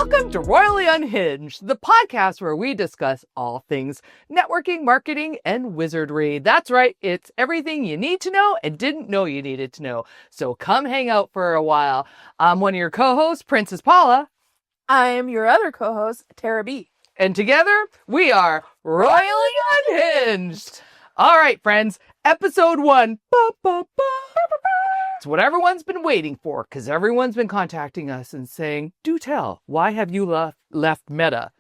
Welcome to Royally Unhinged, the podcast where we discuss all things networking, marketing, and wizardry. That's right, it's everything you need to know and didn't know you needed to know. So come hang out for a while. I'm one of your co-hosts, Princess Paula. I am your other co-host, Tara B. And together, we are Royally Unhinged. All right, friends, episode 1. It's what everyone's been waiting for, because everyone's been contacting us and saying, do tell, why have you left Meta?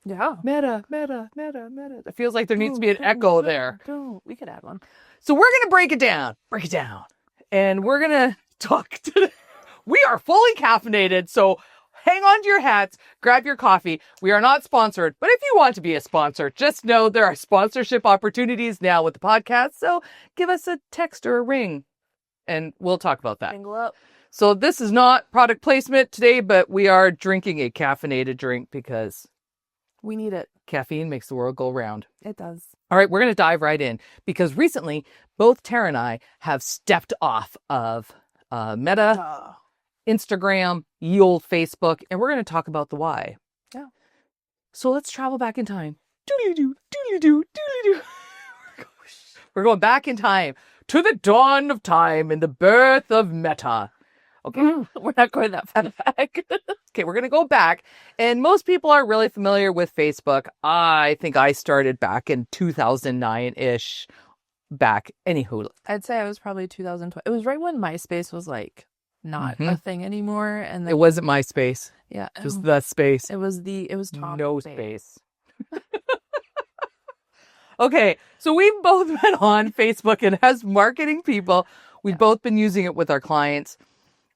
Yeah. Meta. It feels like there needs to be an echo there. We could add one. So we're going to break it down. And we're going to talk today. We are fully caffeinated, so hang on to your hats, grab your coffee. We are not sponsored, but if you want to be a sponsor, just know there are sponsorship opportunities now with the podcast. So give us a text or a ring and we'll talk about that. Mingle up. So this is not product placement today, but we are drinking a caffeinated drink because we need it. Caffeine makes the world go round. It does. All right, we're going to dive right in because recently both Tara and I have stepped off of Meta, Instagram, ye old Facebook, and we're going to talk about the why. Yeah. So let's travel back in time. Doodly-doo. We're going back in time to the dawn of time and the birth of Meta. Okay. We're not going that far back. Okay, we're going to go back. And most people are really familiar with Facebook. I think I started back in 2009-ish. Anywho. I'd say I was probably 2012. It was right when MySpace was like not a thing anymore. And it wasn't MySpace. Yeah. It was the space. It was Tom. No space. Okay, so we've both been on Facebook, and as marketing people, we've both been using it with our clients,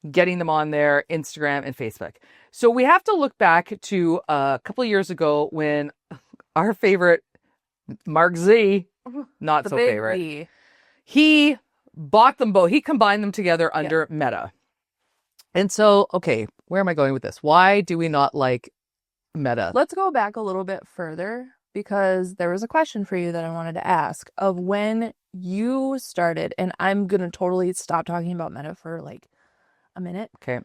getting them on there, Instagram and Facebook. So we have to look back to a couple of years ago when our favorite Mark Z, not so favorite, Z. He bought them both. He combined them together under Meta. And so, okay, where am I going with this? Why do we not like Meta? Let's go back a little bit further because there was a question for you that I wanted to ask of when you started, and I'm going to totally stop talking about Meta for like a minute. Okay.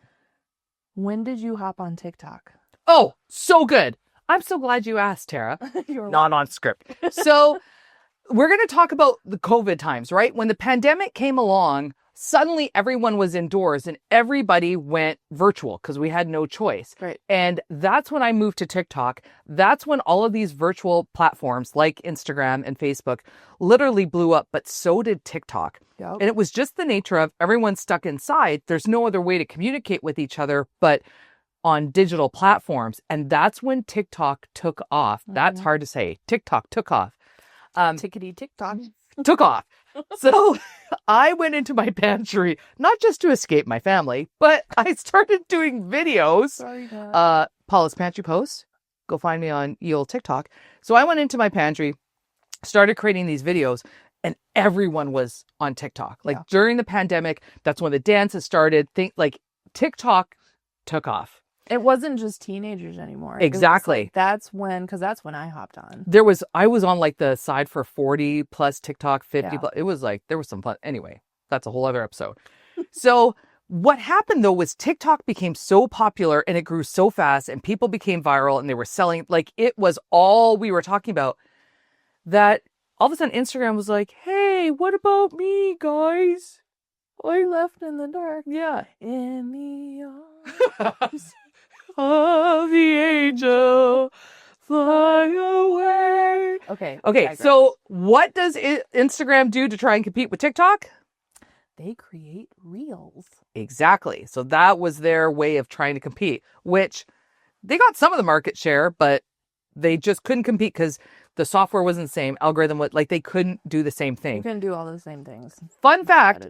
When did you hop on TikTok? Oh, so good. I'm so glad you asked, Tara. Not on script. So we're going to talk about the COVID times, right? When the pandemic came along, suddenly everyone was indoors and everybody went virtual because we had no choice. Right. And that's when I moved to TikTok. That's when all of these virtual platforms like Instagram and Facebook literally blew up, but so did TikTok. Yep. And it was just the nature of everyone stuck inside. There's no other way to communicate with each other but on digital platforms. And that's when TikTok took off. That's hard to say. TikTok took off. Tickety TikTok. Took off. So I went into my pantry, not just to escape my family, but I started doing videos. Sorry, Dad. Paula's Pantry Post. Go find me on ye old TikTok. So I went into my pantry, started creating these videos, and everyone was on TikTok. Like during the pandemic, that's when the dances started. TikTok took off. It wasn't just teenagers anymore. Exactly. That's when I hopped on. I was on like the side for 40 plus TikTok, 50 plus. It was like, there was some fun. Anyway, that's a whole other episode. So what happened though was TikTok became so popular and it grew so fast and people became viral and they were selling, like it was all we were talking about, that all of a sudden Instagram was like, hey, what about me, guys? I left in the dark. Yeah. In the arms of the angel, fly away. Okay. So what does Instagram do to try and compete with TikTok? They create reels. Exactly. So that was their way of trying to compete, which they got some of the market share, but they just couldn't compete because the software wasn't the same. They couldn't do the same thing. You couldn't do all the same things. Fun fact,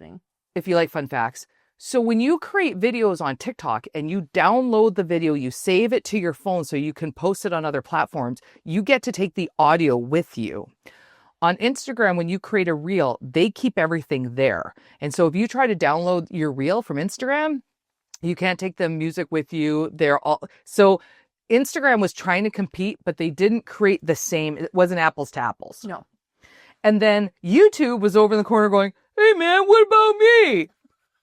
if you like fun facts. So when you create videos on TikTok and you download the video, you save it to your phone so you can post it on other platforms, you get to take the audio with you. On Instagram, when you create a reel, they keep everything there. And so if you try to download your reel from Instagram, you can't take the music with you. So Instagram was trying to compete, but they didn't create the same. It wasn't apples to apples. No. And then YouTube was over in the corner going, hey man, what about me?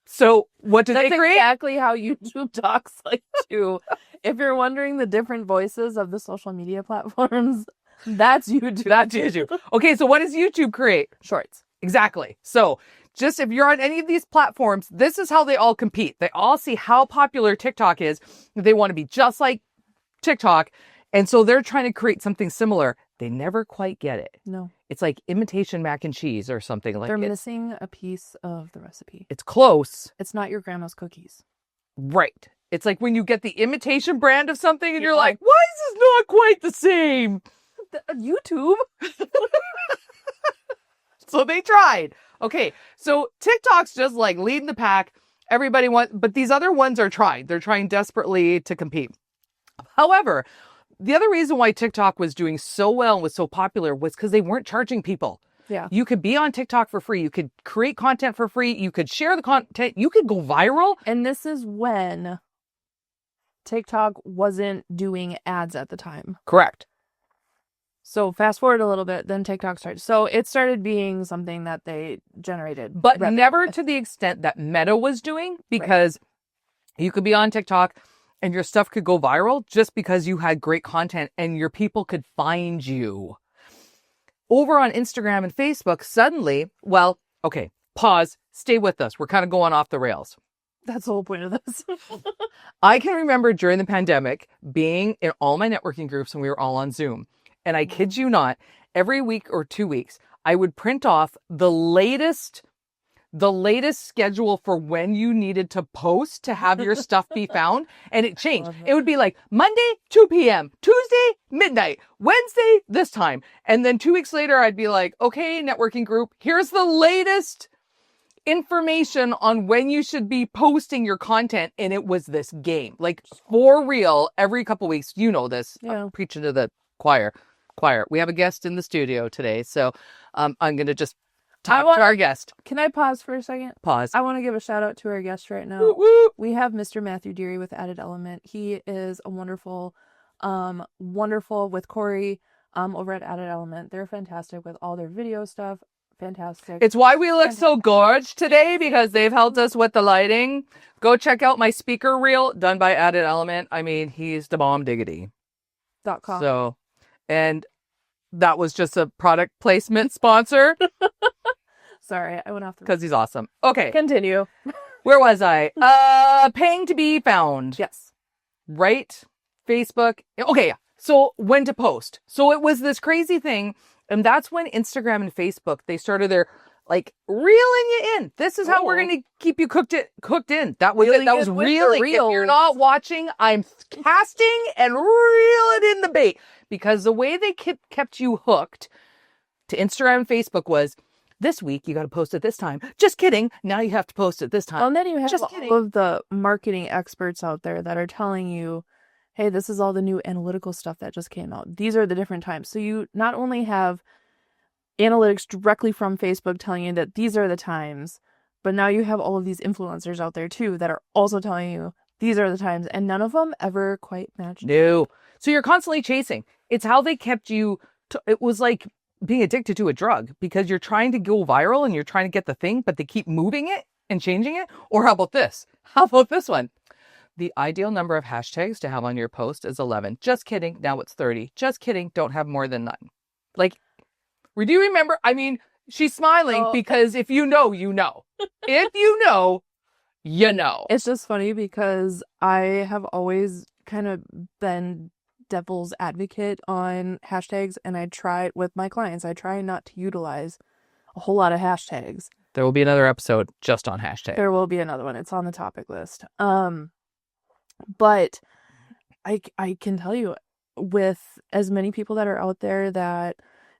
So what did they create? That's exactly how YouTube talks like too. If you're wondering the different voices of the social media platforms, that's YouTube. That's YouTube. Okay, so what does YouTube create? Shorts. Exactly. So just if you're on any of these platforms, this is how they all compete. They all see how popular TikTok is. They want to be just like TikTok. And so they're trying to create something similar. They never quite get it. No. It's like imitation mac and cheese or something like They're it. missing a piece of the recipe. It's close. It's not your grandma's cookies. Right. It's like when you get the imitation brand of something and you're like, why is this not quite the same? YouTube. So they tried. Okay. So TikTok's just like leading the pack. Everybody wants, but these other ones are trying. They're trying desperately to compete. However, the other reason why TikTok was doing so well and was so popular was because they weren't charging people. Yeah. You could be on TikTok for free. You could create content for free. You could share the content. You could go viral. And this is when TikTok wasn't doing ads at the time. Correct. So fast forward a little bit, then TikTok started. So it started being something that they generated. But never to the extent that Meta was doing, because you could be on TikTok and your stuff could go viral just because you had great content and your people could find you. Over on Instagram and Facebook, suddenly, well, okay, pause, stay with us. We're kind of going off the rails. That's the whole point of this. I can remember during the pandemic being in all my networking groups and we were all on Zoom. And I kid you not, every week or 2 weeks, I would print off the latest schedule for when you needed to post to have your stuff be found. And it changed. It would be like Monday, 2 p.m., Tuesday, midnight, Wednesday, this time. And then 2 weeks later, I'd be like, okay, networking group, here's the latest information on when you should be posting your content. And it was this game, like for real, every couple weeks. You know this. Yeah. I'm preaching to the choir. We have a guest in the studio today. So I'm going to just talk to our guest. Can I pause for a second? Pause. I want to give a shout out to our guest right now. Woo, woo. We have Mr. Matthew Deary with Added Element. He is a wonderful with Corey over at Added Element. They're fantastic with all their video stuff. Fantastic. It's why we look so gorge today, because they've helped us with the lighting. Go check out my speaker reel done by Added Element. I mean, he's the bomb diggity. .com. So, and that was just a product placement sponsor. Sorry, I went off the because he's awesome. Okay. Continue. Where was I? Paying to be found. Yes. Right? Facebook. Okay. So when to post. So it was this crazy thing. And that's when Instagram and Facebook, they started their like reeling you in. This is how we're going to keep you cooked in. That was it. That was reeling. If you're not watching, I'm casting and reeling in the bait, because the way they kept you hooked to Instagram and Facebook was, this week you got to post it this time. Just kidding. Now you have to post it this time. Well, and then you have all of the marketing experts out there that are telling you, hey, this is all the new analytical stuff that just came out. These are the different times. So you not only have analytics directly from Facebook telling you that these are the times, but now you have all of these influencers out there too that are also telling you these are the times, and none of them ever quite match. No. So you're constantly chasing. It's how they kept you. It was like being addicted to a drug, because you're trying to go viral and you're trying to get the thing, but they keep moving it and changing it. Or how about this? How about this one? The ideal number of hashtags to have on your post is 11. Just kidding. Now it's 30. Just kidding. Don't have more than 9. Like, do you remember? I mean, she's smiling because if you know, you know. If you know, you know. It's just funny because I have always kind of been devil's advocate on hashtags, and I try with my clients. I try not to utilize a whole lot of hashtags. There will be another episode just on hashtags. There will be another one. It's on the topic list. But I can tell you, with as many people that are out there that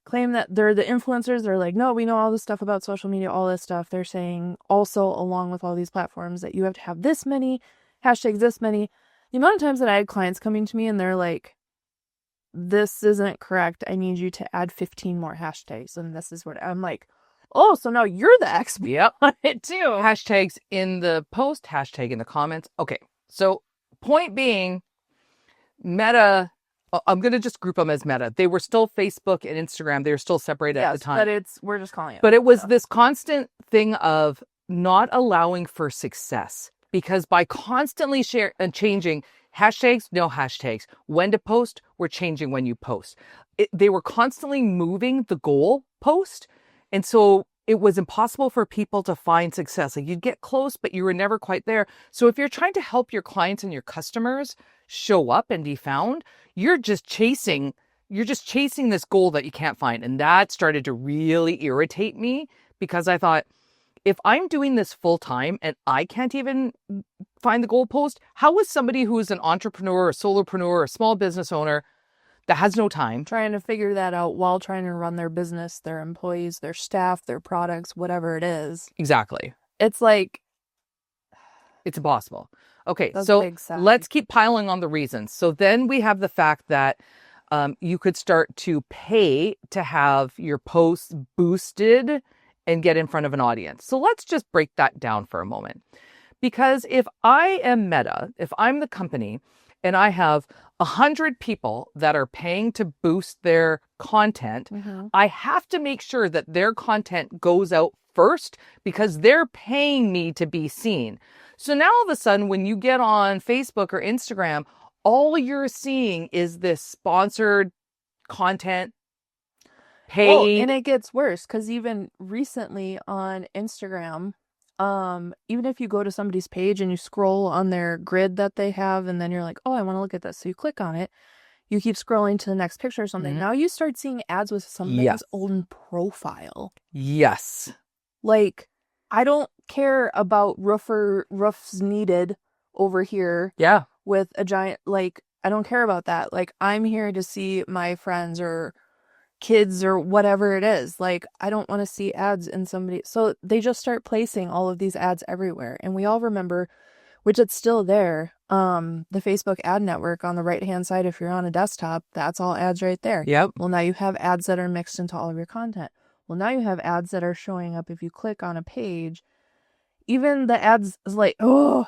claim that they're the influencers, they're like, no, we know all this stuff about social media, all this stuff. They're saying also, along with all these platforms, that you have to have this many hashtags, this many. The amount of times that I had clients coming to me and they're like, this isn't correct. I need you to add 15 more hashtags. And this is what I'm like, oh, so now you're the expert on it too. Hashtags in the post, hashtag in the comments. Okay. So point being, Meta, I'm going to just group them as Meta. They were still Facebook and Instagram. They were still separated at the time. But we're just calling it. But it was this constant thing of not allowing for success, because by constantly changing, Hashtags, no hashtags. When to post, we're changing when you post. They were constantly moving the goal post. And so it was impossible for people to find success. Like you'd get close, but you were never quite there. So if you're trying to help your clients and your customers show up and be found, you're just chasing this goal that you can't find. And that started to really irritate me because I thought, if I'm doing this full time and I can't even find the goalpost, how is somebody who is an entrepreneur, a solopreneur, a small business owner that has no time trying to figure that out while trying to run their business, their employees, their staff, their products, whatever it is? Exactly. It's like, it's impossible. Okay, that's so big sad. let's keep piling on the reasons. So then we have the fact that you could start to pay to have your posts boosted and get in front of an audience. So let's just break that down for a moment. Because if I am Meta, if I'm the company and I have 100 people that are paying to boost their content, I have to make sure that their content goes out first because they're paying me to be seen. So now all of a sudden, when you get on Facebook or Instagram, all you're seeing is this sponsored content. Paid. Oh, and it gets worse because even recently on Instagram, even if you go to somebody's page and you scroll on their grid that they have, and then you're like, oh, I want to look at this. So you click on it, you keep scrolling to the next picture or something. Now you start seeing ads with somebody's own profile. Yes. Like, I don't care about roofs needed over here. Yeah. With a giant, like, I don't care about that. Like, I'm here to see my friends or kids or whatever it is. Like, I don't want to see ads in somebody. So they just start placing all of these ads everywhere. And we all remember, which it's still there, the Facebook ad network on the right-hand side. If you're on a desktop, that's all ads right there. Yep. Well, now you have ads that are mixed into all of your content. Well, now you have ads that are showing up if you click on a page. Even the ads is like, oh.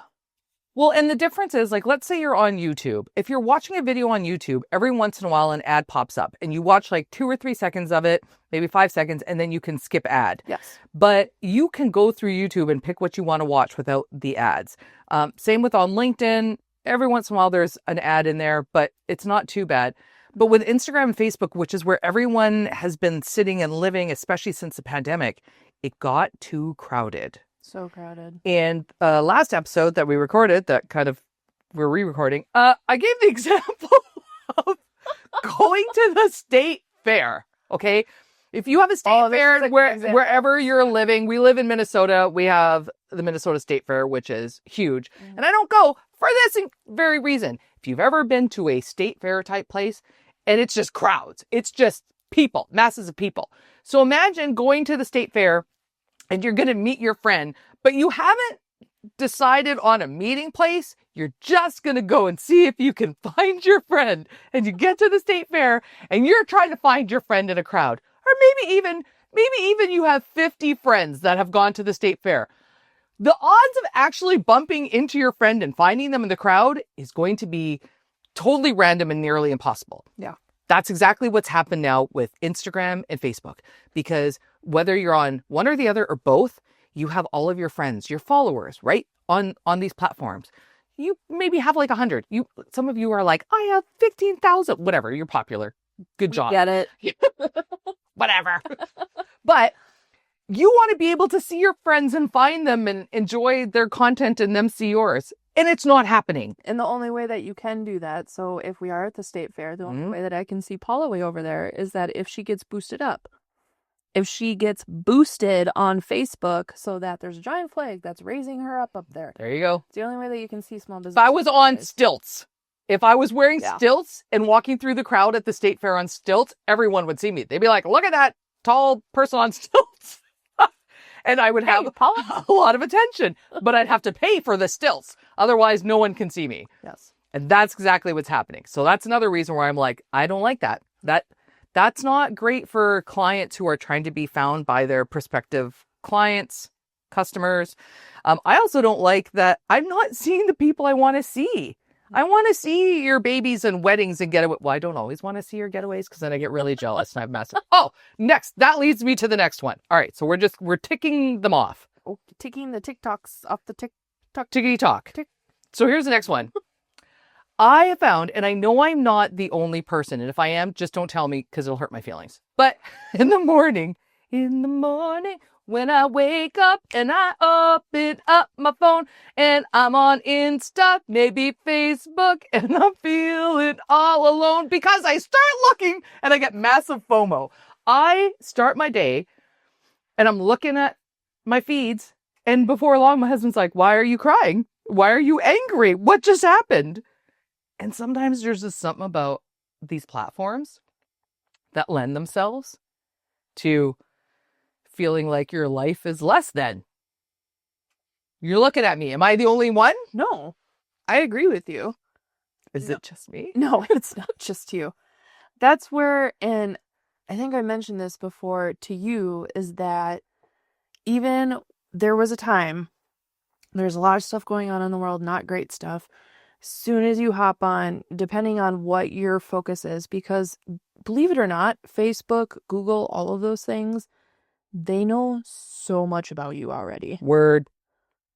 Well, and the difference is, like, let's say you're on YouTube. If you're watching a video on YouTube, every once in a while an ad pops up and you watch like 2 or 3 seconds of it, maybe 5 seconds, and then you can skip ad. Yes. But you can go through YouTube and pick what you want to watch without the ads. Same with on LinkedIn. Every once in a while there's an ad in there, but it's not too bad. But with Instagram and Facebook, which is where everyone has been sitting and living, especially since the pandemic, it got too crowded. So crowded. And last episode that we recorded, that kind of we're re-recording, I gave the example of going to the state fair. Okay, if you have a state fair wherever you're living, we live in Minnesota. We have the Minnesota State Fair, which is huge, and I don't go for this very reason. If you've ever been to a state fair type place, and it's just crowds, it's just people, masses of people. So imagine going to the state fair. And you're going to meet your friend, but you haven't decided on a meeting place. You're just going to go and see if you can find your friend. And you get to the state fair and you're trying to find your friend in a crowd. Or maybe even you have 50 friends that have gone to the state fair. The odds of actually bumping into your friend and finding them in the crowd is going to be totally random and nearly impossible. Yeah. That's exactly what's happened now with Instagram and Facebook, because whether you're on one or the other or both, you have all of your friends, your followers, right? On these platforms. You maybe have like 100. Some of you are like, I have 15,000, whatever. You're popular. Good job. Get it. Whatever. But you want to be able to see your friends and find them and enjoy their content and them see yours. And it's not happening. And the only way that you can do that, so if we are at the state fair, the only way that I can see Paula way over there is that if she gets boosted up. If she gets boosted on Facebook so that there's a giant flag that's raising her up there. There you go. It's the only way that you can see small business. If I was on stilts, if I was wearing stilts and walking through the crowd at the state fair on stilts, everyone would see me. They'd be like, look at that tall person on stilts. And I would have a lot of attention, but I'd have to pay for the stilts. Otherwise, no one can see me. Yes. And that's exactly what's happening. So that's another reason where I'm like, I don't like that. That's not great for clients who are trying to be found by their prospective clients, customers. I also don't like that I'm not seeing the people I want to see. I want to see your babies and weddings and getaways. Well, I don't always want to see your getaways because then I get really jealous and I've messed up. Oh, next. That leads me to the next one. All right. So we're ticking them off. Oh, ticking the TikToks off the TikTok. Tickety talk. So here's the next one. I have found, and I know I'm not the only person, and if I am, just don't tell me because it'll hurt my feelings. But in the morning, when I wake up and I open up my phone and I'm on Insta, maybe Facebook, and I'm feeling all alone because I start looking and I get massive FOMO. I start my day and I'm looking at my feeds, and before long, my husband's like, "Why are you crying? Why are you angry? What just happened?" And sometimes there's just something about these platforms that lend themselves to feeling like your life is less than. You're looking at me. Am I the only one? No, I agree with you. Is it just me? No, it's not just you. That's where, and I think I mentioned this before to you, is that even there was a time, there's a lot of stuff going on in the world, not great stuff. Soon as you hop on, depending on what your focus is, because believe it or not, Facebook, Google, all of those things, they know so much about you already. Word.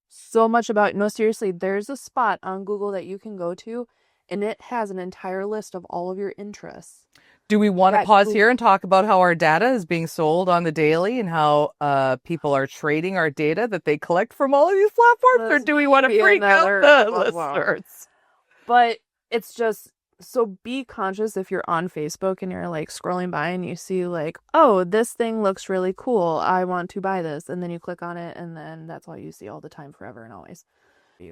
So much about, no, seriously, there's a spot on Google that you can go to, and it has an entire list of all of your interests. Do we want to pause here and talk about how our data is being sold on the daily and how people are trading our data that they collect from all of these platforms? Or do we want to freak out the listeners? But it's just, so be conscious if you're on Facebook and you're like scrolling by and you see like, oh, this thing looks really cool, I want to buy this. And then you click on it and then that's all you see all the time, forever and always.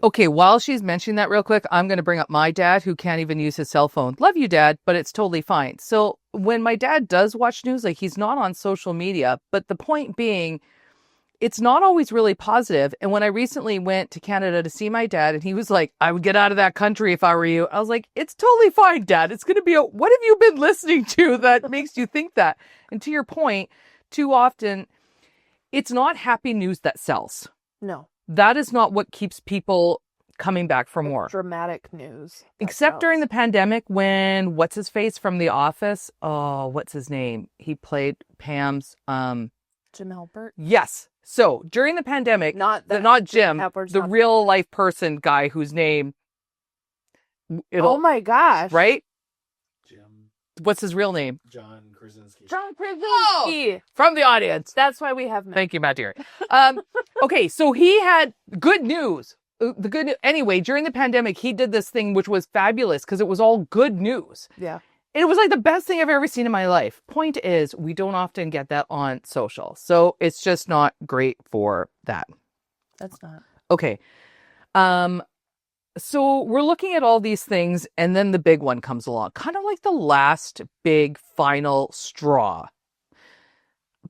Okay, while she's mentioning that real quick, I'm going to bring up my dad who can't even use his cell phone. Love you, Dad, but it's totally fine. So when my dad does watch news, like he's not on social media, but the point being, it's not always really positive. And when I recently went to Canada to see my dad, and he was like, "I would get out of that country if I were you." I was like, "It's totally fine, Dad. It's going to be what have you been listening to that makes you think that?" And to your point, too often, it's not happy news that sells. No. That is not what keeps people coming back for more. Dramatic news. Except during the pandemic when, what's his face from The Office? Oh, what's his name? He played Pam's... Jim Halpert? Yes. So during the pandemic, not Jim, the real life person guy whose name... Oh my gosh. Right? Jim. What's his real name? John Krasinski. John Krasinski. Oh, from the audience. That's why we have him. Thank you, Matt Deary. Okay, so he had good news. Anyway, during the pandemic, he did this thing which was fabulous because it was all good news. Yeah. It was like the best thing I've ever seen in my life. Point is, we don't often get that on social. So it's just not great for that. That's not. Okay. So we're looking at all these things, and then the big one comes along. Kind of like the last big final straw.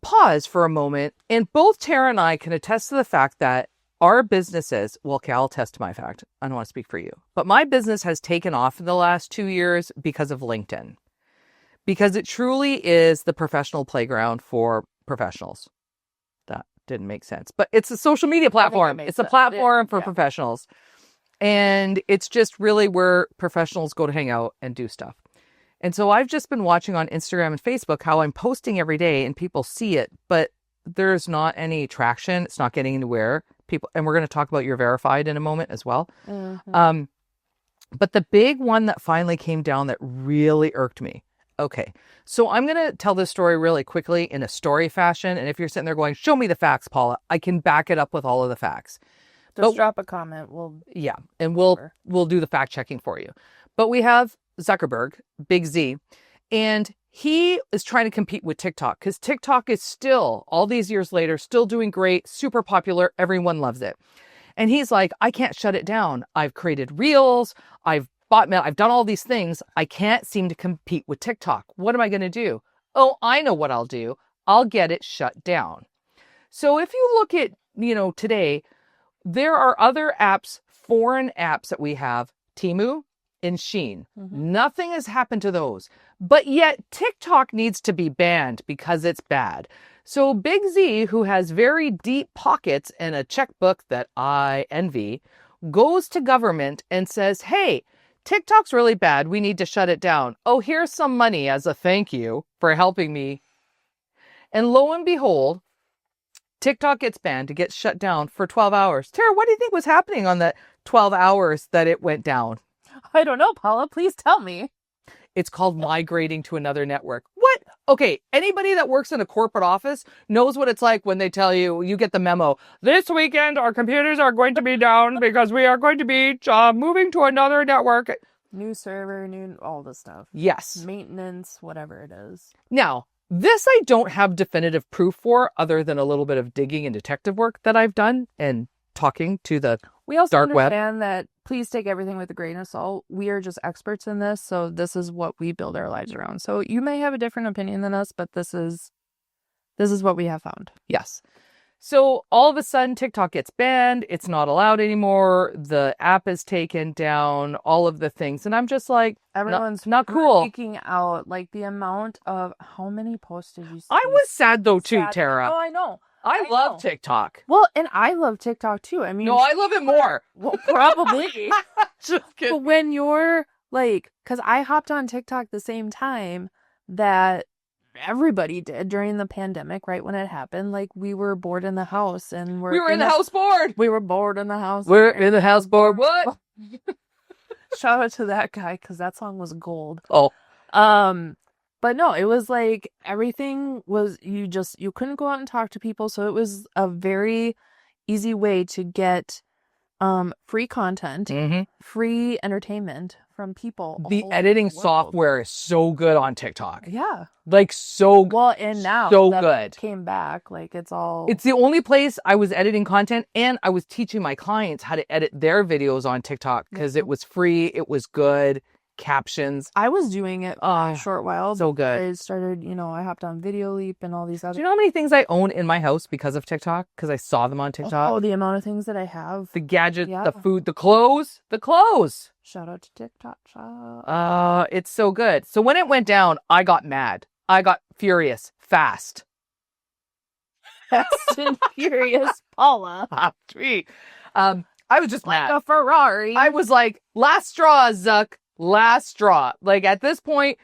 Pause for a moment, and both Tara and I can attest to the fact that our businesses, well, okay, I'll attest to my fact. I don't want to speak for you. But my business has taken off in the last 2 years because of LinkedIn. Because it truly is the professional playground for professionals. That didn't make sense. But it's a social media platform. It's a platform for professionals. And it's just really where professionals go to hang out and do stuff. And so I've just been watching on Instagram and Facebook how I'm posting every day and people see it, but there's not any traction. It's not getting anywhere. And we're going to talk about your verified in a moment as well. Mm-hmm. But the big one that finally came down that really irked me. Okay, so I'm going to tell this story really quickly in a story fashion. And if you're sitting there going, "Show me the facts, Paula," I can back it up with all of the facts. Just drop a comment. We'll do the fact checking for you. But we have Zuckerberg, Big Z, and he is trying to compete with TikTok because TikTok is still, all these years later, still doing great, super popular. Everyone loves it. And he's like, "I can't shut it down. I've created Reels. I've done all these things. I can't seem to compete with TikTok. What am I going to do? Oh, I know what I'll do. I'll get it shut down." So if you look at, today, there are other apps, foreign apps that we have, Temu and Shein. Mm-hmm. Nothing has happened to those. But yet TikTok needs to be banned because it's bad. So Big Z, who has very deep pockets and a checkbook that I envy, goes to government and says, "Hey, TikTok's really bad. We need to shut it down. Oh, here's some money as a thank you for helping me." And lo and behold, TikTok gets banned. It gets shut down for 12 hours. Tara, what do you think was happening on that 12 hours that it went down? I don't know, Paula. Please tell me. It's called migrating to another network. What? Okay, anybody that works in a corporate office knows what it's like when they tell you, you get the memo, this weekend our computers are going to be down because we are going to be moving to another network. New server, new all the stuff. Yes. Maintenance, whatever it is. Now, this I don't have definitive proof for other than a little bit of digging and detective work that I've done and talking to the We also dark web. understand that please take everything with a grain of salt. We are just experts in this, so this is what we build our lives around. So you may have a different opinion than us, but this is what we have found. Yes. So all of a sudden TikTok gets banned. It's not allowed anymore. The app is taken down, all of the things. And I'm just like, Everyone's not cool. freaking out. Like the amount of how many posts did you see? I was sad though too, Sad. Tara. Oh, I know. I I love know. TikTok. Well, and I love TikTok too. I mean, No, I love it more. well, probably. Just kidding. But when you're like, because I hopped on TikTok the same time that everybody did during the pandemic, right when it happened. Like we were bored in the house, and We were in the house board. We were bored in the house. We're in the house board. What? Shout out to that guy because that song was gold. Oh, But no, it was like everything was you couldn't go out and talk to people, so it was a very easy way to get free content, mhm. free entertainment from people. The all over editing the world. software is so good on TikTok. Yeah. Like so Well, and now so that good. came back, like it's all It's the only place I was editing content, and I was teaching my clients how to edit their videos on TikTok because it was free, it was good, captions. I was doing it for a short while. So good. I started, I hopped on Video Leap and all these other. Do you know how many things I own in my house because of TikTok? Because I saw them on TikTok. Oh, the amount of things that I have. The gadgets, Yeah. the food, the clothes. Shout out to TikTok shop. It's so good. So when it went down, I got mad. I got furious, fast. Fast and Furious Paula. Tweet. I was just Like mad. a Ferrari. I was like, last straw, Zuck. Last straw. Like at this point,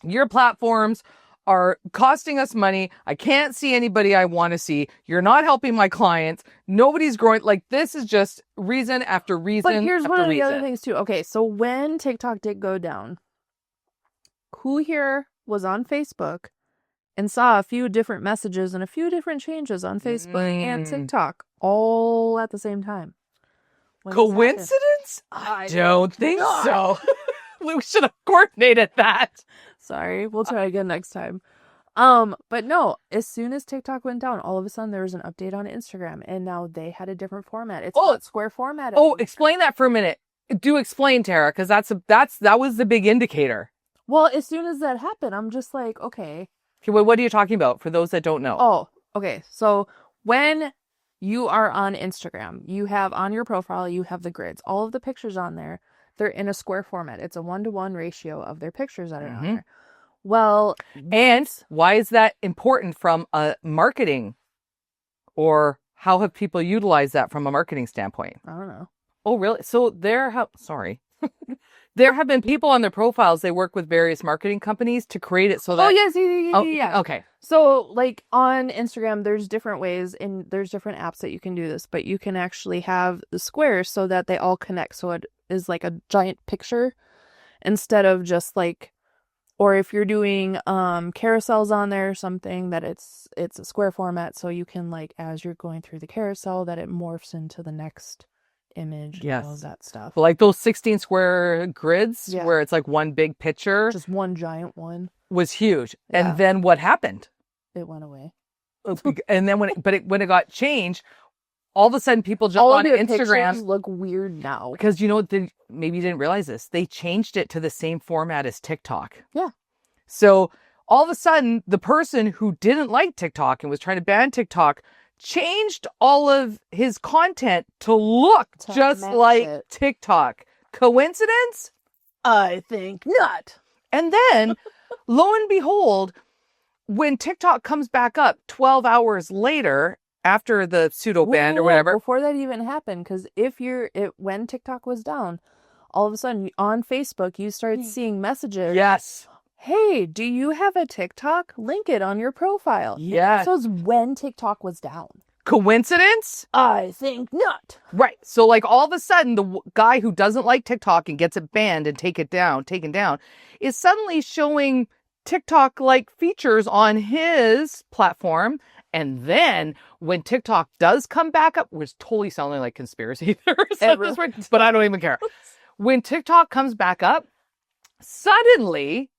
your platforms are costing us money. I can't see anybody I want to see. You're not helping my clients. Nobody's growing. Like this is just reason after reason. But here's after one of the reason. other things too. Okay, so when TikTok did go down, who here was on Facebook and saw a few different messages and a few different changes on Facebook and TikTok all at the same time? When this happened? Coincidence? I don't think so. We should have coordinated that. Sorry, we'll try again next time. But no, as soon as TikTok went down, all of a sudden there was an update on Instagram, and now they had a different format. It's not square format. Oh, explain that for a minute. Do explain, Tara, because that was the big indicator. Well, as soon as that happened, I'm just like, okay. Okay, well, what are you talking about for those that don't know? Oh, okay. So when you are on Instagram, you have on your profile, you have the grids. All of the pictures on there, they're in a square format. It's a 1-to-1 ratio of their pictures that are on there. Well, and why is that important from a marketing, or how have people utilized that from a marketing standpoint? I don't know. Oh, really? So there have been people on their profiles. They work with various marketing companies to create it so that. Oh, yes. Yeah. Okay. So, like on Instagram, there's different ways and there's different apps that you can do this, but you can actually have the squares so that they all connect. So it is like a giant picture instead of just like, or if you're doing carousels on there or something, that it's a square format. So you can like, as you're going through the carousel, that it morphs into the next image. Yes. All of that stuff. Like those 16 square grids Yeah. where it's like one big picture Just one giant one. was huge. Yeah. And then what happened? It went away. And then when it got changed, all of a sudden people jumped All on of the Instagram pictures look weird now. because maybe you didn't realize this. They changed it to the same format as TikTok. Yeah. So all of a sudden, the person who didn't like TikTok and was trying to ban TikTok changed all of his content to look To just match like it. TikTok. Coincidence? I think not. And then, lo and behold, when TikTok comes back up 12 hours later after the pseudo ban or whatever. Before that even happened, because when TikTok was down, all of a sudden on Facebook you start seeing messages. Yes. Hey, do you have a TikTok? Link it on your profile. Yes. So it's when TikTok was down. Coincidence? I think not. Right. So like all of a sudden the guy who doesn't like TikTok and gets it banned and taken down is suddenly showing TikTok like features on his platform. And then when TikTok does come back up, which totally sounding like conspiracy theorists at this point, but I don't even care. When TikTok comes back up, suddenly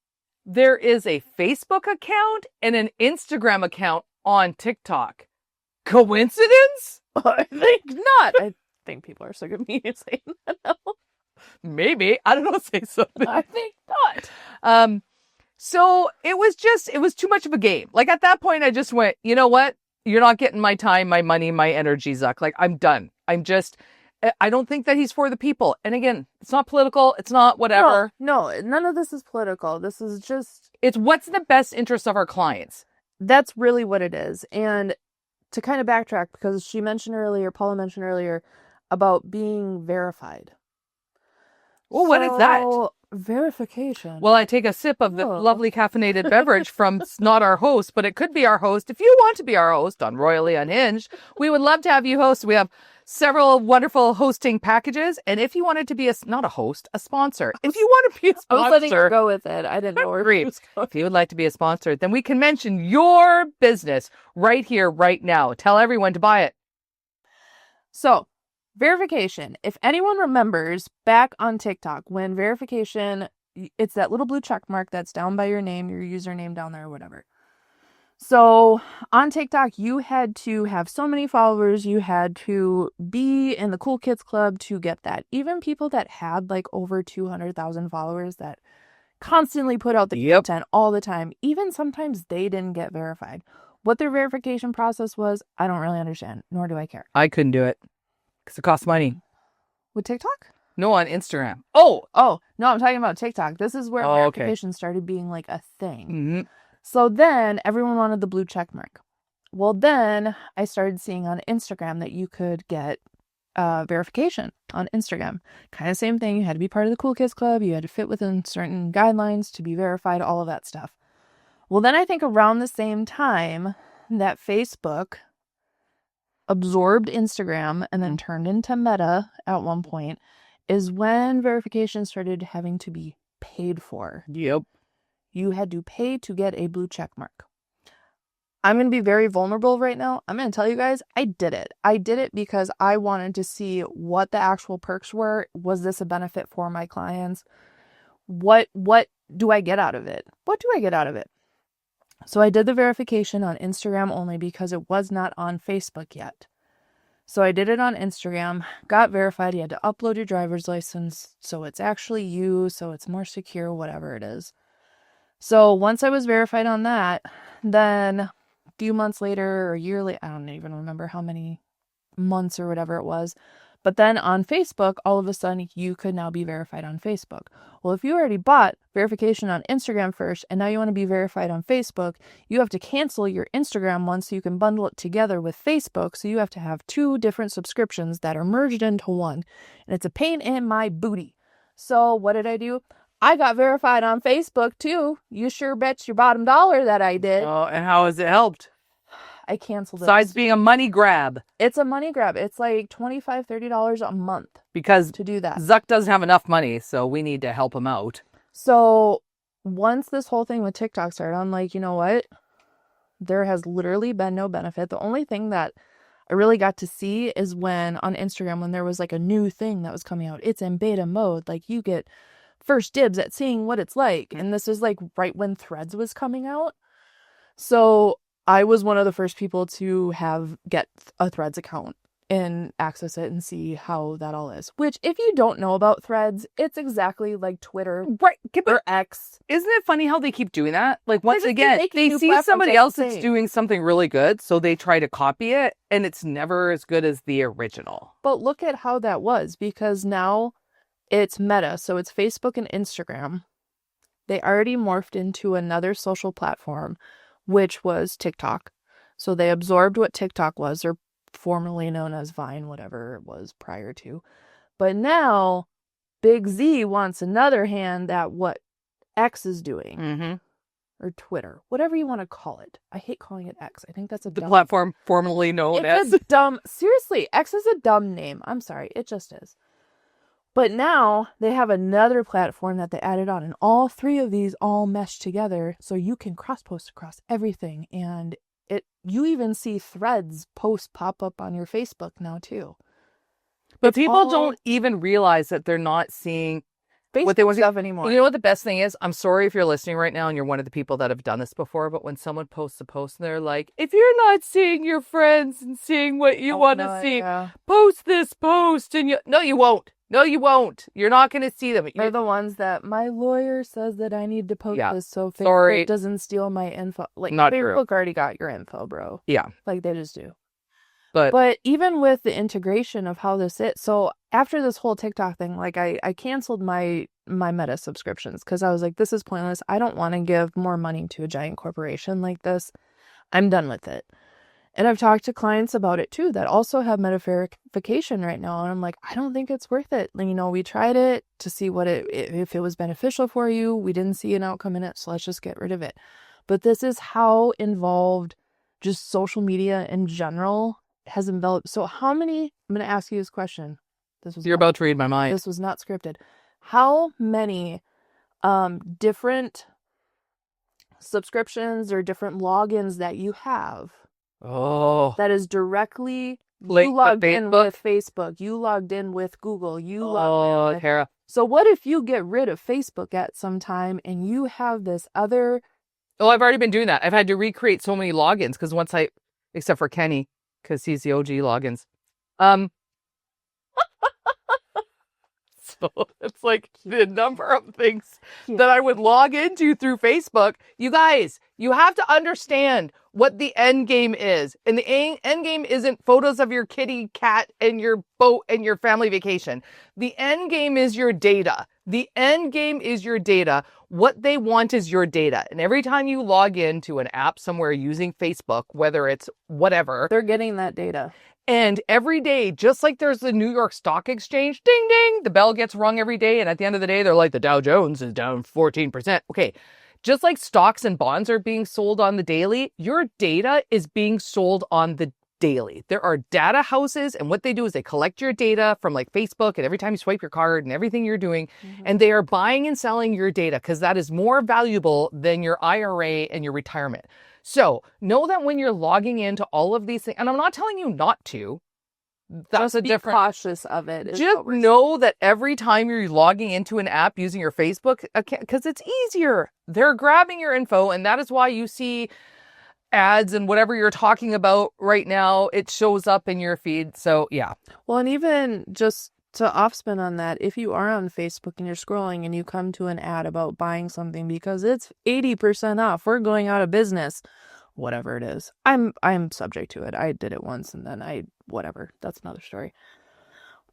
there is a Facebook account and an Instagram account on TikTok. Coincidence? I think not. I think people are sick of me saying that now. Maybe. I don't know. Say something. I think not. So it was too much of a game. Like at that point, I just went, you know what? You're not getting my time, my money, my energy, Zuck. Like I'm done. I don't think that he's for the people. And again, it's not political. It's not whatever. No, none of this is political. This is just... It's what's in the best interest of our clients. That's really what it is. And to kind of backtrack, because Paula mentioned earlier about being verified. Well, what is that? Verification. Well, I take a sip of the lovely caffeinated beverage from not our host, but it could be our host. If you want to be our host on Royally Unhinged, we would love to have you host. We have several wonderful hosting packages. And if you wanted to be not a host, a sponsor. If you want to be a sponsor. I was letting you go with it. I didn't know where it was going. If you would like to be a sponsor, then we can mention your business right here, right now. Tell everyone to buy it. So, verification. If anyone remembers back on TikTok when verification, it's that little blue check mark that's down by your name, your username down there or whatever. So on TikTok, you had to have so many followers. You had to be in the Cool Kids Club to get that. Even people that had like over 200,000 followers that constantly put out the content all the time, even sometimes they didn't get verified. What their verification process was, I don't really understand, nor do I care. I couldn't do it because it costs money. With TikTok? No, on Instagram. Oh, no, I'm talking about TikTok. This is where verification started being like a thing. Mm-hmm. So then everyone wanted the blue check mark. Well, then I started seeing on Instagram that you could get verification on Instagram. Kind of same thing. You had to be part of the Cool Kids Club. You had to fit within certain guidelines to be verified, all of that stuff. Well, then I think around the same time that Facebook absorbed Instagram and then turned into Meta at one point is when verification started having to be paid for. Yep. You had to pay to get a blue check mark. I'm going to be very vulnerable right now. I'm going to tell you guys, I did it. I did it because I wanted to see what the actual perks were. Was this a benefit for my clients? What do I get out of it? What do I get out of it? So I did the verification on Instagram only because it was not on Facebook yet. So I did it on Instagram, got verified. You had to upload your driver's license so it's actually you, so it's more secure, whatever it is. So once I was verified on that, then a few months later or a year later, I don't even remember how many months or whatever it was. But then on Facebook, all of a sudden, you could now be verified on Facebook. Well, if you already bought verification on Instagram first, and now you want to be verified on Facebook, you have to cancel your Instagram one so you can bundle it together with Facebook. So you have to have two different subscriptions that are merged into one. And it's a pain in my booty. So what did I do? I got verified on Facebook too. You sure bet your bottom dollar that I did. Oh, and how has it helped? I canceled it. Besides being a money grab. It's a money grab. It's like $25, $30 a month. Because to do that. Zuck doesn't have enough money, so we need to help him out. So once this whole thing with TikTok started, I'm like, you know what? There has literally been no benefit. The only thing that I really got to see is when on Instagram, when there was like a new thing that was coming out. It's in beta mode. Like you get first dibs at seeing what it's like. And this is like right when Threads was coming out. So I was one of the first people to get a Threads account and access it and see how that all is. Which, if you don't know about Threads, it's exactly like Twitter, right? Or X. Isn't it funny how they keep doing that? Like once again, they see platforms somebody else that's insane. doing something really good, so they try to copy it, and it's never as good as the original. But look at how that was, because now it's Meta, so it's Facebook and Instagram. They already morphed into another social platform, which was TikTok. So they absorbed what TikTok was, or formerly known as Vine, whatever it was prior to. But now Big Z wants another hand at what X is doing. Mm-hmm. or Twitter, whatever you want to call it. I hate calling it X. I think that's a The dumb platform formerly known It's as. a dumb, seriously, X is a dumb name. I'm sorry, it just is. But now they have another platform that they added on, and all three of these all mesh together so you can cross-post across everything. And you even see Threads posts pop up on your Facebook now too. But It's people all don't even realize that they're not seeing Facebook what they want stuff anymore. You know what the best thing is? I'm sorry if you're listening right now and you're one of the people that have done this before, but when someone posts a post and they're like, if you're not seeing your friends and seeing what you want to see, post this post. And no, you won't. No, you won't. You're not going to see them. They're the ones that my lawyer says that I need to post this so Facebook doesn't steal my info. Like, not Facebook true. already got your info, bro. Yeah. Like, they just do. But even with the integration of how this is, so after this whole TikTok thing, like I canceled my Meta subscriptions because I was like, this is pointless. I don't want to give more money to a giant corporation like this. I'm done with it. And I've talked to clients about it too that also have Meta verification right now. And I'm like, I don't think it's worth it. You know, we tried it to see if it was beneficial for you. We didn't see an outcome in it. So let's just get rid of it. But this is how involved just social media in general has enveloped. So I'm going to ask you this question. You're about to read my mind. This was not scripted. How many different subscriptions or different logins that you have that is directly you logged in with Facebook, you logged in with Google, you logged in with... Tara. So what if you get rid of Facebook at some time and you have this other... Oh, I've already been doing that. I've had to recreate so many logins because except for Kenny, because he's the OG logins. So it's like the number of things that I would log into through Facebook. You guys, you have to understand what the end game is. And the end game isn't photos of your kitty, cat, and your boat and your family vacation. The end game is your data. The end game is your data. What they want is your data. And every time you log into an app somewhere using Facebook, whether it's whatever, they're getting that data. And every day, just like there's the New York Stock Exchange, ding, ding, the bell gets rung every day. And at the end of the day, they're like, the Dow Jones is down 14%. Okay. Just like stocks and bonds are being sold on the daily, your data is being sold on the daily. There are data houses, and what they do is they collect your data from like Facebook, and every time you swipe your card and everything you're doing, and they are buying and selling your data because that is more valuable than your IRA and your retirement. So know that when you're logging into all of these things, and I'm not telling you not to, that's just be cautious of it. Just know that every time you're logging into an app using your Facebook account, because it's easier, they're grabbing your info, and that is why you see ads and whatever you're talking about right now, it shows up in your feed. So yeah. Well, and even just to offspin on that, if you are on Facebook and you're scrolling and you come to an ad about buying something because it's 80% off, we're going out of business, whatever it is, I'm subject to it. I did it once and then whatever, that's another story.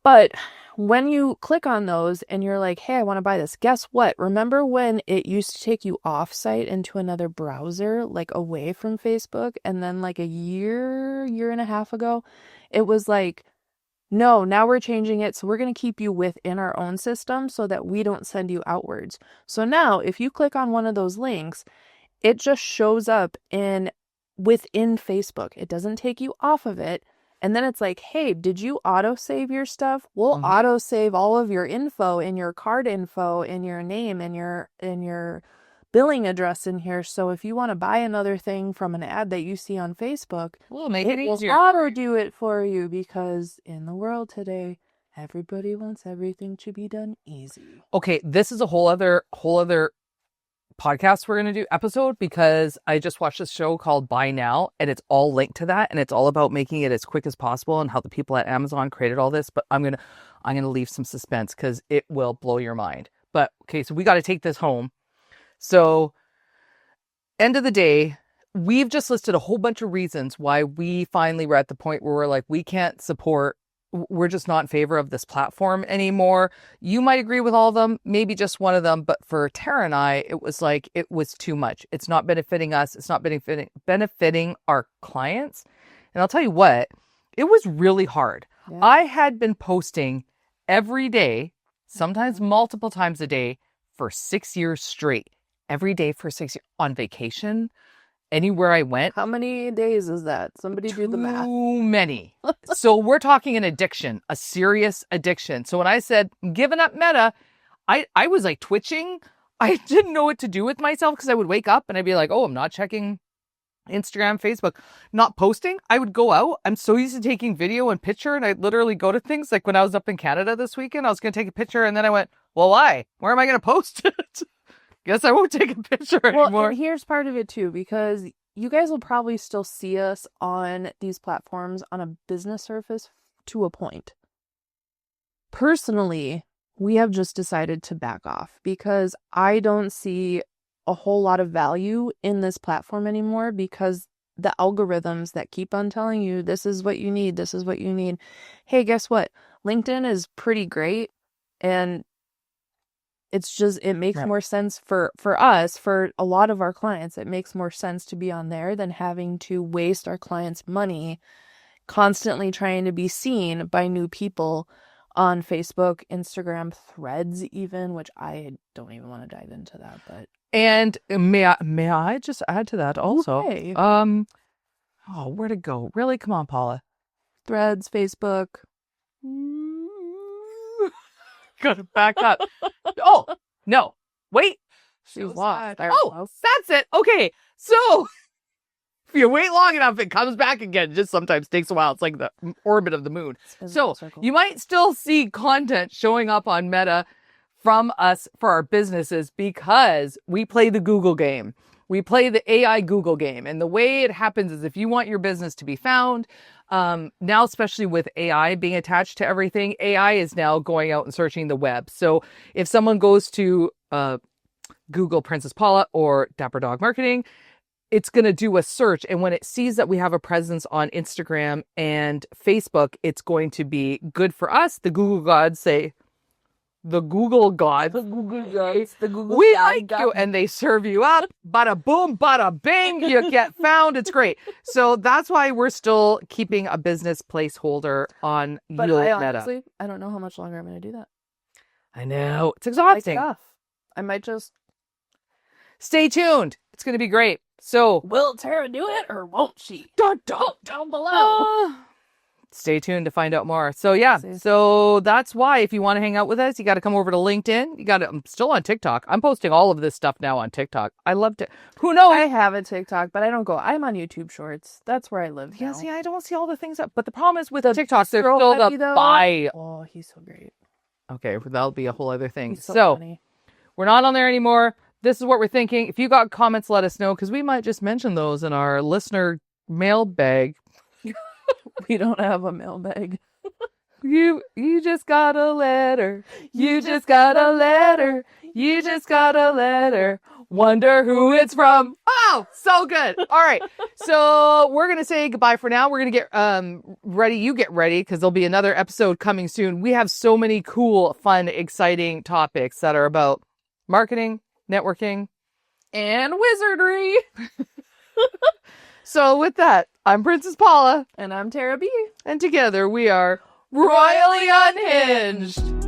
But when you click on those and you're like, hey, I want to buy this, guess what? Remember when it used to take you off site into another browser, like away from Facebook? And then like a year and a half ago, it was like, no, now we're changing it. So we're going to keep you within our own system so that we don't send you outwards. So now if you click on one of those links, it just shows up within Facebook. It doesn't take you off of it. And then it's like, hey, did you auto-save your stuff? We'll auto-save all of your info and your card info and your name and your billing address in here. So if you want to buy another thing from an ad that you see on Facebook, we'll make it easier. Will auto-do it for you because in the world today, everybody wants everything to be done easy. Okay, this is a whole other podcast we're going to do episode because I just watched this show called Buy Now and it's all linked to that and it's all about making it as quick as possible and how the people at Amazon created all this, but I'm going to leave some suspense because it will blow your mind. But okay, so we got to take this home. So end of the day, we've just listed a whole bunch of reasons why we finally were at the point where we're like, we're just not in favor of this platform anymore. You might agree with all of them, maybe just one of them. But for Tara and I, it was too much. It's not benefiting us. It's not benefiting our clients. And I'll tell you what, it was really hard. Yeah. I had been posting every day, sometimes multiple times a day for 6 years straight. every day for 6 years on vacation. Anywhere I went, How many days is that? Somebody do the math. too many. So we're talking an addiction, a serious addiction. So when I said giving up Meta, I was like twitching. I didn't know what to do with myself because I would wake up and I'd be like, oh, I'm not checking Instagram, Facebook, not posting. I would go out. I'm so used to taking video and picture, and I'd literally go to things like when I was up in Canada this weekend, I was going to take a picture, and then I went, well, why? Where am I going to post it? Guess I won't take a picture anymore. Well, and here's part of it too, because you guys will probably still see us on these platforms on a business surface to a point. Personally, we have just decided to back off because I don't see a whole lot of value in this platform anymore because the algorithms that keep on telling you this is what you need, this is what you need. Hey, guess what? LinkedIn is pretty great, and it's just, it makes more sense for us, for a lot of our clients. It makes more sense to be on there than having to waste our clients' money constantly trying to be seen by new people on Facebook, Instagram, Threads even, which I don't even want to dive into that, but. And may I just add to that also? Okay. Oh, where'd it go? Really? Come on, Paula. Threads, Facebook. Gotta back up. Oh, no. Wait. She's So lost. sad. There Oh, we go. that's it. Okay. So if you wait long enough, it comes back again. It just sometimes takes a while. It's like the orbit of the moon. So you might still see content showing up on Meta from us for our businesses because we play the Google game. We play the AI Google game. And the way it happens is if you want your business to be found, now, especially with AI being attached to everything, AI is now going out and searching the web. So if someone goes to Google Princess Paula or Dapper Dog Marketing, it's going to do a search. And when it sees that we have a presence on Instagram and Facebook, it's going to be good for us. The Google gods say, the Google gods, we like you, and they serve you up. Bada boom, bada bing, you get found. It's great. So that's why we're still keeping a business placeholder on But Meta. honestly, I don't know how much longer I'm going to do that. I know. It's Like exhausting. stuff. I might just. Stay tuned. It's going to be great. So, Will Tara do it or won't she? dun, dun, Down below. stay tuned to find out more. So yeah, See. so that's why if you want to hang out with us, you got to come over to LinkedIn. You got to, I'm still on TikTok. I'm posting all of this stuff now on TikTok. I loved it. Who knows? I have a TikTok, but I don't go. I'm on YouTube Shorts. That's where I live now. Yeah, see, I don't see all the things up. But the problem is with The TikTok, there's scroll still heavy, the though. buy. Oh, he's so great. Okay, that'll be a whole other thing. He's so So funny. we're not on there anymore. This is what we're thinking. If you got comments, let us know because we might just mention those in our listener mailbag. We don't have a mailbag. You just got a letter. You just got a letter. You just got a letter. Wonder who it's from. Oh, so good. All right. So we're going to say goodbye for now. We're going to get ready. You get ready because there'll be another episode coming soon. We have so many cool, fun, exciting topics that are about marketing, networking, and wizardry. So with that, I'm Princess Paula. And I'm Tara B. And together we are Royally Unhinged.